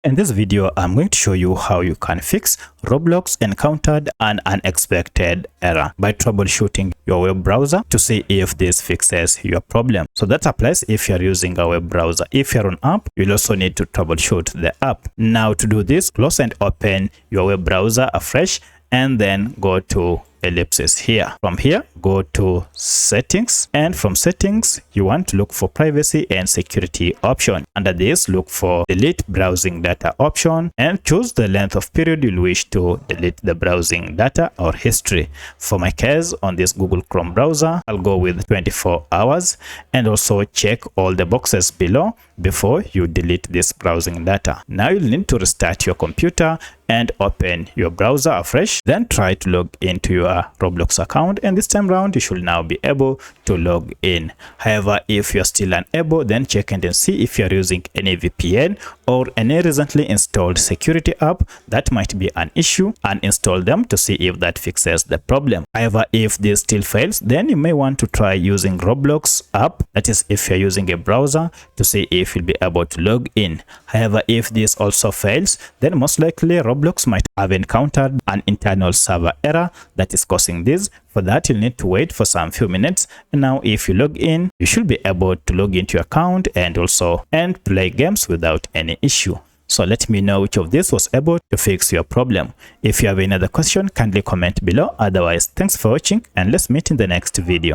In this video, I'm going to show you how you can fix Roblox encountered an unexpected error by troubleshooting your web browser to see if this fixes your problem. So that applies if you're using a web browser. If you're on app, you'll also need to troubleshoot the app. Now to do this, close and open your web browser afresh and then go to ellipsis here. From here, go to settings, and from settings you want to look for privacy and security option. Under this, look for delete browsing data option and choose the length of period you wish to delete the browsing data or history. For my case, on this Google Chrome browser, I'll go with 24 hours, and also check all the boxes below before you delete this browsing data. Now you'll need to restart your computer and open your browser afresh, then try to log into your Roblox account, and this time round you should now be able to log in. However, if you're still unable, then check and then see if you're using any VPN or any recently installed security app. That might be an issue, and install them to see if that fixes the problem. However, if this still fails, then you may want to try using Roblox app, that is if you're using a browser, to see if you'll be able to log in. However, if this also fails, then most likely Roblox might have encountered an internal server error that is causing this. For that, you'll need to wait for some few minutes, and now if you log in, you should be able to log into your account and also play games without any issue. So let me know which of this was able to fix your problem. If you have any other question, kindly comment below. Otherwise, thanks for watching, and let's meet in the next video.